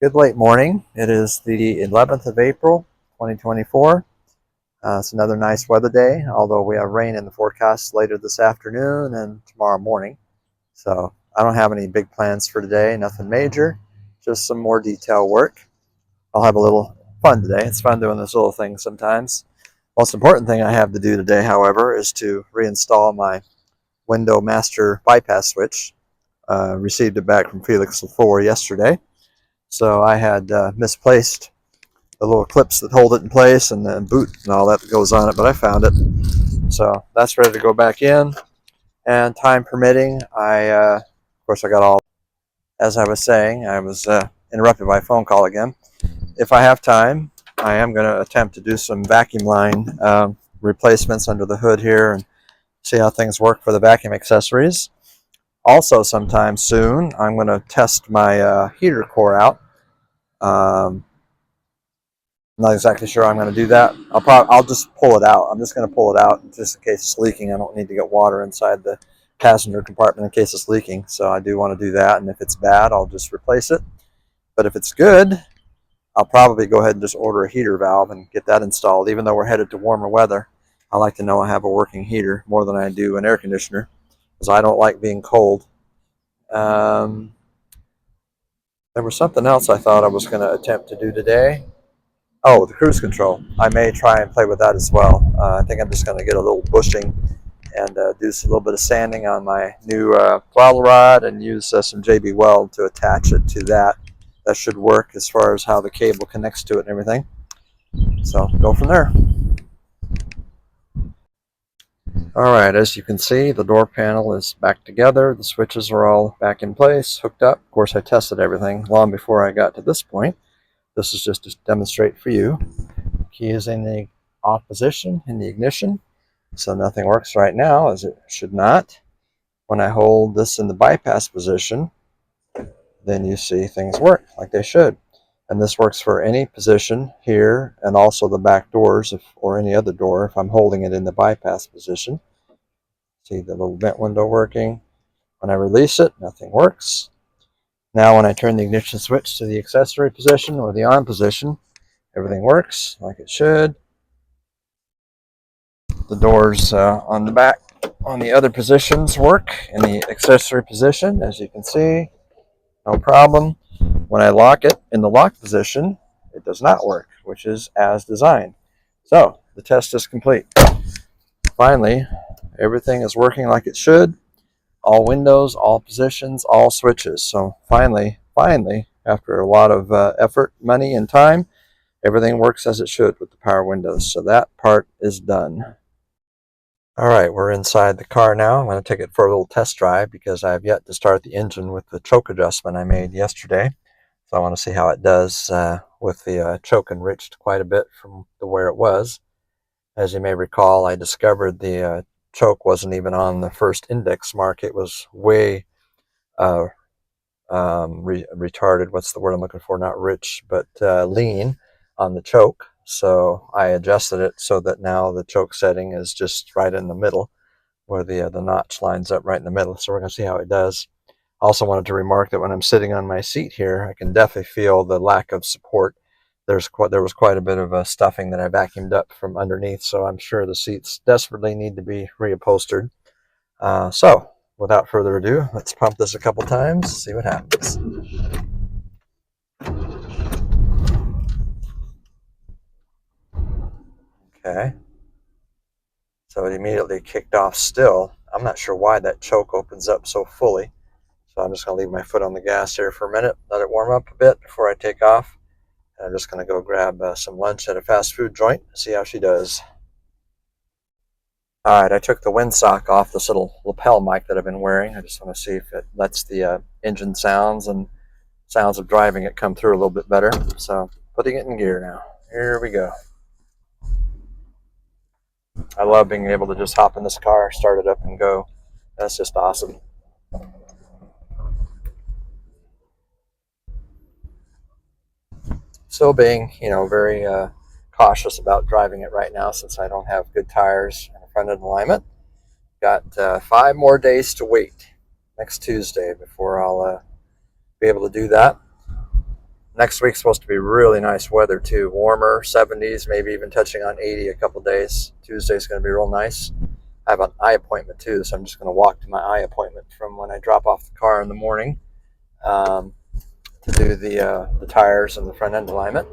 Good late morning. It is the 11th of April, 2024. It's another nice weather day, although we have rain in the forecast later this afternoon and tomorrow morning. So I don't have any big plans for today, nothing major, just some more detail work. I'll have a little fun today. It's fun doing this little thing sometimes. Most important thing I have to do today, however, is to reinstall my window master bypass switch. Received it back from Felix LaFore yesterday. So I had misplaced the little clips that hold it in place and the boot and all that goes on it, but I found it. So that's ready to go back in. And time permitting, of course, I got all, as I was saying, I was interrupted by a phone call again. If I have time, I am going to attempt to do some vacuum line replacements under the hood here and see how things work for the vacuum accessories. Also, sometime soon, I'm going to test my heater core out. I'm not exactly sure I'm going to do that. I'll just pull it out. I'm just going to pull it out just in case it's leaking. I don't need to get water inside the passenger compartment in case it's leaking. So I do want to do that. And if it's bad, I'll just replace it. But if it's good, I'll probably go ahead and just order a heater valve and get that installed. Even though we're headed to warmer weather, I like to know I have a working heater more than I do an air conditioner because I don't like being cold. There was something else I thought I was going to attempt to do today. Oh, the cruise control. I may try and play with that as well. I think I'm just going to get a little bushing and do a little bit of sanding on my new throttle rod and use some JB Weld to attach it to that. That should work as far as how the cable connects to it and everything. So go from there. Alright, as you can see, the door panel is back together. The switches are all back in place, hooked up. Of course, I tested everything long before I got to this point. This is just to demonstrate for you. Key is in the off position in the ignition, so nothing works right now as it should not. When I hold this in the bypass position, then you see things work like they should. And this works for any position here and also the back doors or any other door if I'm holding it in the bypass position. See the little vent window working. When I release it, nothing works. Now when I turn the ignition switch to the accessory position or the on position, everything works like it should. The doors on the back on the other positions work in the accessory position, as you can see, no problem. When I lock it in the lock position, it does not work, which is as designed. So the test is complete. Finally, everything is working like it should. All windows, all positions, all switches. So finally, after a lot of effort, money, and time, everything works as it should with the power windows. So that part is done. All right, we're inside the car now. I'm going to take it for a little test drive because I have yet to start the engine with the choke adjustment I made yesterday. So I want to see how it does with the choke enriched quite a bit from where it was. As you may recall, I discovered the choke wasn't even on the first index mark. It was way retarded. What's the word I'm looking for? Not rich, but lean on the choke. So I adjusted it so that now the choke setting is just right in the middle where the notch lines up right in the middle. So we're going to see how it does. I also wanted to remark that when I'm sitting on my seat here, I can definitely feel the lack of support. There was quite a bit of stuffing that I vacuumed up from underneath, so I'm sure the seats desperately need to be reupholstered. So without further ado, let's pump this a couple times, see what happens. Okay. So it immediately kicked off still. I'm not sure why that choke opens up so fully. So I'm just going to leave my foot on the gas here for a minute, let it warm up a bit before I take off. And I'm just going to go grab some lunch at a fast food joint and see how she does. Alright, I took the windsock off this little lapel mic that I've been wearing. I just want to see if it lets the engine sounds and sounds of driving it come through a little bit better. So putting it in gear now. Here we go. I love being able to just hop in this car, start it up and go. That's just awesome. Still being, very cautious about driving it right now since I don't have good tires and front end alignment. Got 5 more days to wait next Tuesday before I'll be able to do that. next week's supposed to be really nice weather too. Warmer, 70s, maybe even touching on 80 a couple days. Tuesday's going to be real nice. I have an eye appointment too, so I'm just going to walk to my eye appointment from when I drop off the car in the morning to do the tires and the front end alignment.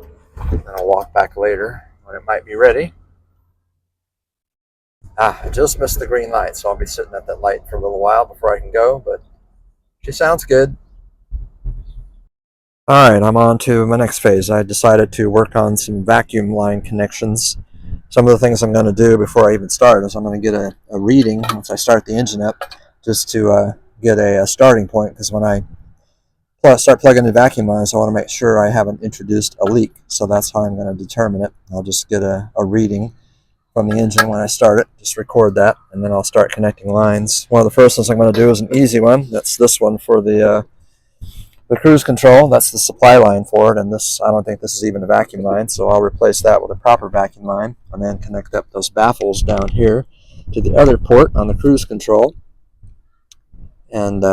And I'll walk back later when it might be ready. I just missed the green light, so I'll be sitting at that light for a little while before I can go, but she sounds good. All right, I'm on to my next phase. I decided to work on some vacuum line connections. Some of the things I'm going to do before I even start is I'm going to get a reading once I start the engine up, just to get a starting point, because when I start plugging in vacuum lines, I want to make sure I haven't introduced a leak. So that's how I'm going to determine it. I'll just get a reading from the engine when I start it, just record that, and then I'll start connecting lines. One of the first things I'm going to do is an easy one. That's this one for the cruise control. That's the supply line for it, and this, I don't think this is even a vacuum line, so I'll replace that with a proper vacuum line and then connect up those baffles down here to the other port on the cruise control. And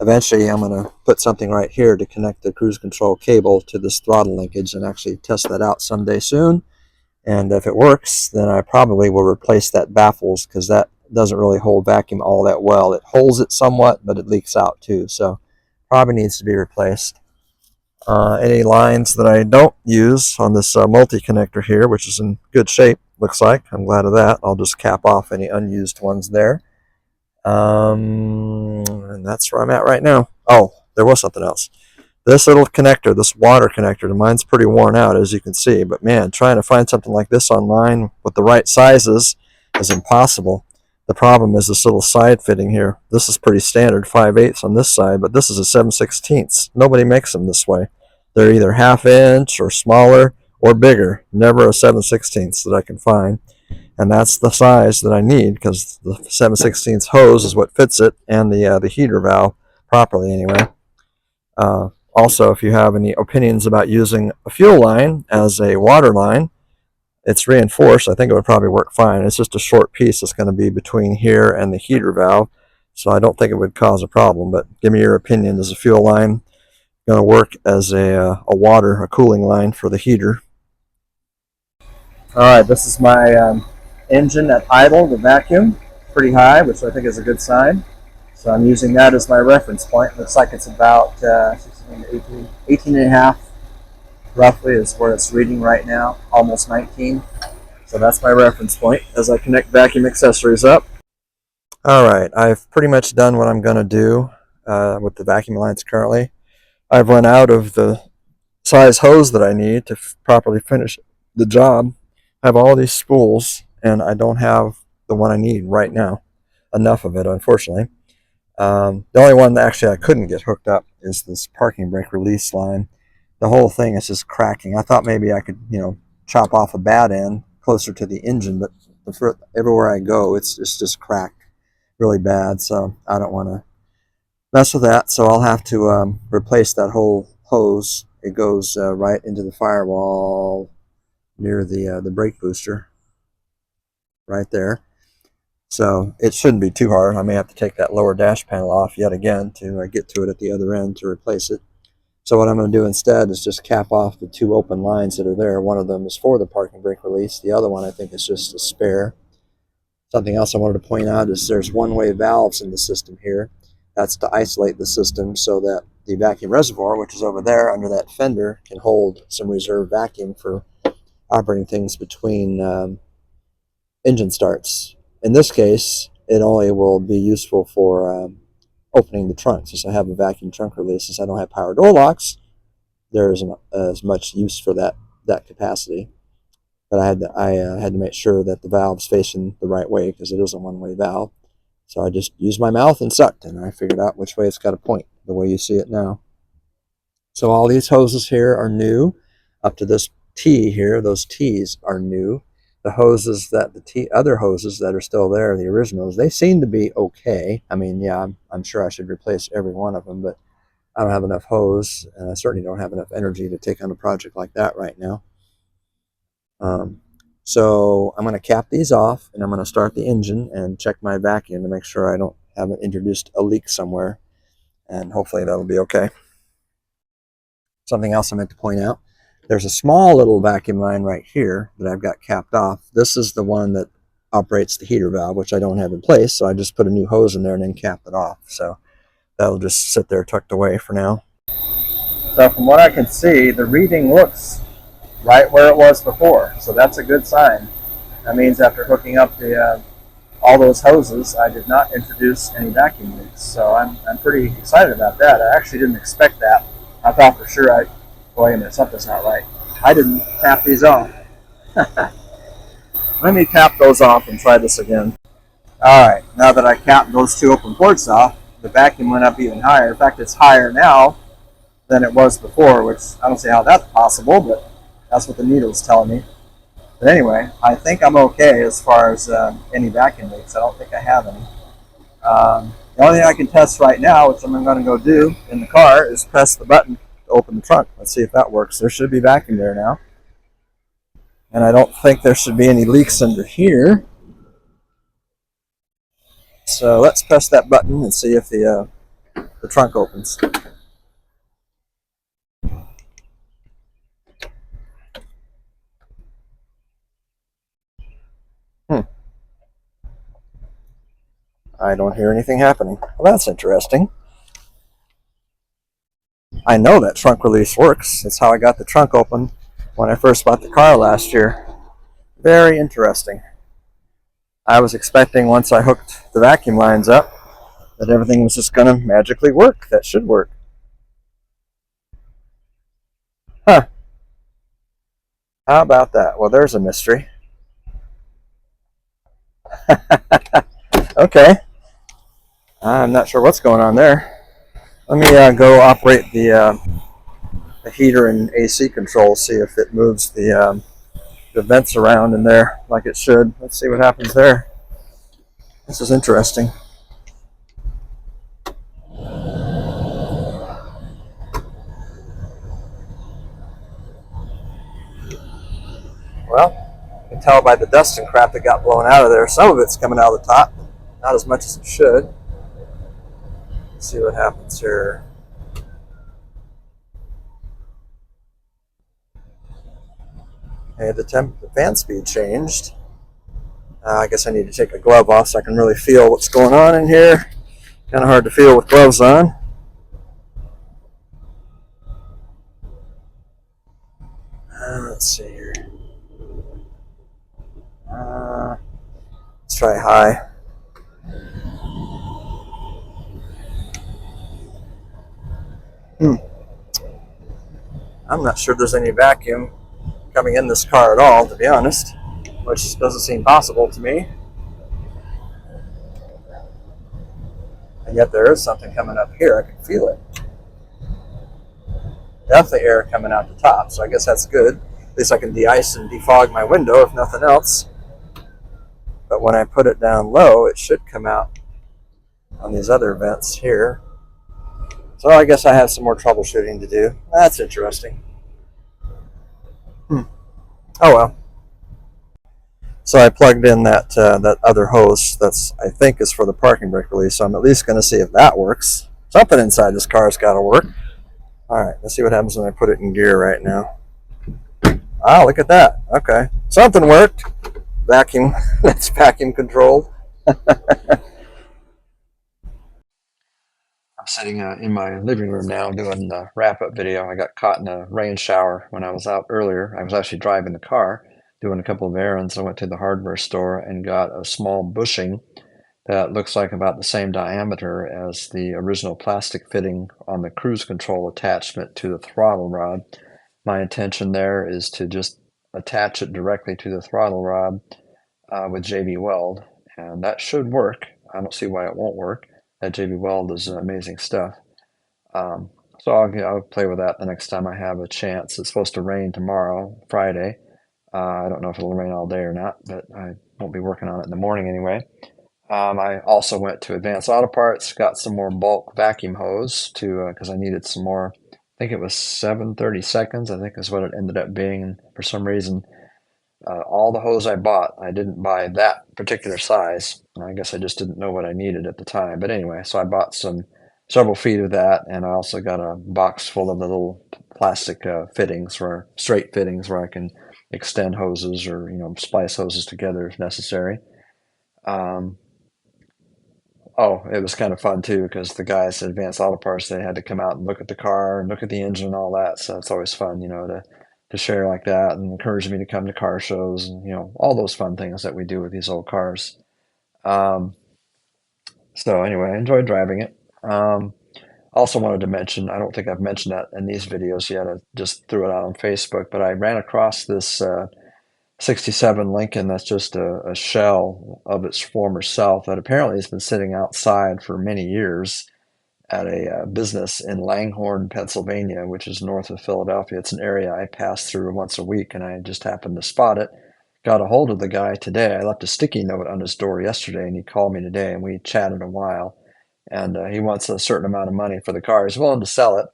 eventually I'm going to put something right here to connect the cruise control cable to this throttle linkage and actually test that out someday soon. And if it works, then I probably will replace that baffles, because that doesn't really hold vacuum all that well. It holds it somewhat, but it leaks out too, so probably needs to be replaced. Any lines that I don't use on this multi-connector here, which is in good shape, looks like, I'm glad of that. I'll just cap off any unused ones there. And that's where I'm at right now. Oh, there was something else. This little connector, this water connector, mine's pretty worn out, as you can see, but man, trying to find something like this online with the right sizes is impossible. The problem is this little side fitting here. This is pretty standard, 5/8 on this side, but this is a 7/16. Nobody makes them this way. They're either 1/2 inch or smaller or bigger, never a 7/16 that I can find. And that's the size that I need, because the 7/16 hose is what fits it, and the heater valve properly anyway. Also, if you have any opinions about using a fuel line as a water line, it's reinforced. I think it would probably work fine. It's just a short piece that's going to be between here and the heater valve, so I don't think it would cause a problem. But give me your opinion. Is a fuel line going to work as a cooling line for the heater? All right, this is my engine at idle, the vacuum, pretty high, which I think is a good sign. So I'm using that as my reference point. Looks like it's about 18 and a half, roughly, is where it's reading right now, almost 19. So that's my reference point as I connect vacuum accessories up. All right, I've pretty much done what I'm going to do with the vacuum lines currently. I've run out of the size hose that I need to properly finish the job. I have all these spools, and I don't have the one I need right now. Enough of it, unfortunately. The only one that actually I couldn't get hooked up is this parking brake release line. The whole thing is just cracking. I thought maybe I could, chop off a bad end closer to the engine, but everywhere I go, it's just cracked really bad. So I don't want to mess with that. So I'll have to replace that whole hose. It goes right into the firewall near the brake booster, right there. So it shouldn't be too hard. I may have to take that lower dash panel off yet again to get to it at the other end to replace it. So what I'm going to do instead is just cap off the 2 open lines that are there. One of them is for the parking brake release. The other one I think is just a spare. Something else I wanted to point out is there's one-way valves in the system here. That's to isolate the system so that the vacuum reservoir, which is over there under that fender, can hold some reserve vacuum for operating things between engine starts. In this case, it only will be useful for opening the trunk. Since I have a vacuum trunk release, since I don't have power door locks, there isn't as much use for that capacity. But I had to make sure that the valve's facing the right way, because it is a one-way valve. So I just used my mouth and sucked, and I figured out which way it's got to point, the way you see it now. So all these hoses here are new, up to this T here. Those T's are new. The hoses other hoses that are still there, the originals, they seem to be okay. I mean, yeah, I'm sure I should replace every one of them, but I don't have enough hose, and I certainly don't have enough energy to take on a project like that right now. So I'm going to cap these off, and I'm going to start the engine and check my vacuum to make sure I haven't introduced a leak somewhere, and hopefully that'll be okay. something else I meant to point out. There's a small little vacuum line right here that I've got capped off. This is the one that operates the heater valve, which I don't have in place, so I just put a new hose in there and then cap it off. So that'll just sit there tucked away for now. So from what I can see, the reading looks right where it was before, so that's a good sign. That means after hooking up the all those hoses, I did not introduce any vacuum leaks. So I'm pretty excited about that. I actually didn't expect that. I thought for sure wait a minute, something's not right. I didn't tap these off. Let me tap those off and try this again. Alright, now that I capped those two open ports off, the vacuum went up even higher. In fact, it's higher now than it was before, which I don't see how that's possible, but that's what the needle's telling me. But anyway, I think I'm okay as far as any vacuum leaks. I don't think I have any. The only thing I can test right now, which I'm going to go do in the car, is press the button to open the trunk. Let's see if that works. There should be vacuum there now. And I don't think there should be any leaks under here. So let's press that button and see if the trunk opens. I don't hear anything happening. Well, that's interesting. I know that trunk release works. It's how I got the trunk open when I first bought the car last year. Very interesting. I was expecting once I hooked the vacuum lines up that everything was just going to magically work. That should work. Huh. How about that? Well, there's a mystery. Okay. I'm not sure what's going on there. Let me go operate the heater and AC control, see if it moves the vents around in there like it should. Let's see what happens there. This is interesting. Well, you can tell by the dust and crap that got blown out of there. Some of it's coming out of the top, not as much as it should. Let's see what happens here. Okay, the fan speed changed. I guess I need to take a glove off so I can really feel what's going on in here. Kind of hard to feel with gloves on. Let's see here. Let's try high. I'm not sure there's any vacuum coming in this car at all, to be honest, which doesn't seem possible to me. And yet there is something coming up here. I can feel it. Definitely air coming out the top, so I guess that's good. At least I can de-ice and defog my window, if nothing else. But when I put it down low, it should come out on these other vents here. So I guess I have some more troubleshooting to do. That's interesting. Oh well. So I plugged in that other hose that's, I think, is for the parking brake release. So I'm at least going to see if that works. Something inside this car's got to work. All right, let's see what happens when I put it in gear right now. Ah, look at that. Okay, something worked. Vacuum. That's vacuum controlled. I'm sitting in my living room now doing the wrap-up video. I got caught in a rain shower when I was out earlier. I was actually driving the car, doing a couple of errands. I went to the hardware store and got a small bushing that looks like about the same diameter as the original plastic fitting on the cruise control attachment to the throttle rod. My intention there is to just attach it directly to the throttle rod with JB Weld, and that should work. I don't see why it won't work. That JB Weld is amazing stuff. So I'll play with that the next time I have a chance. It's supposed to rain tomorrow, Friday. I don't know if it'll rain all day or not, but I won't be working on it in the morning anyway. I also went to Advanced Auto Parts, got some more bulk vacuum hose because I needed some more. I think it was 7/32, I think is what it ended up being. And for some reason, all the hose I bought, I didn't buy that particular size. I guess I just didn't know what I needed at the time. But anyway, so I bought several feet of that, and I also got a box full of the little plastic fittings or straight fittings where I can extend hoses or splice hoses together if necessary. Um, oh, it was kind of fun too because the guys at Advanced Auto Parts, they had to come out and look at the car and look at the engine and all that. So it's always fun, to share like that, and encourage me to come to car shows and all those fun things that we do with these old cars. Um, so anyway, I enjoyed driving it. Also wanted to mention, I don't think I've mentioned that in these videos yet. I just threw it out on Facebook, but I ran across this 67 Lincoln that's just a shell of its former self that apparently has been sitting outside for many years at a business in Langhorne, Pennsylvania, which is north of Philadelphia. It's an area I pass through once a week, and I just happened to spot it. Got a hold of the guy today. I left a sticky note on his door yesterday, and he called me today, and we chatted a while. And he wants a certain amount of money for the car. He's willing to sell it,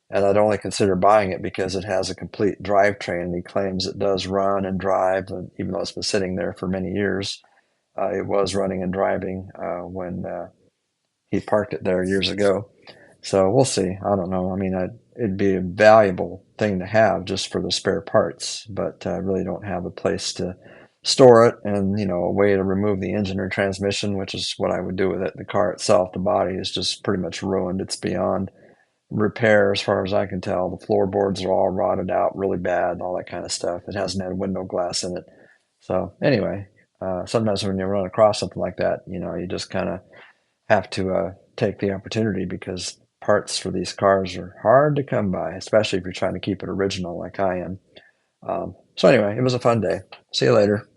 and I'd only consider buying it because it has a complete drivetrain. And he claims it does run and drive, even though it's been sitting there for many years. It was running and driving when he parked it there years ago. So we'll see. I don't know. I mean, it'd be a valuable thing to have just for the spare parts, but I really don't have a place to store it and, a way to remove the engine or transmission, which is what I would do with it. The car itself, the body is just pretty much ruined. It's beyond repair as far as I can tell. The floorboards are all rotted out really bad, all that kind of stuff. It hasn't had window glass in it. So anyway, sometimes when you run across something like that, you just kind of have to take the opportunity because parts for these cars are hard to come by, especially if you're trying to keep it original like I am. So anyway, it was a fun day. See you later.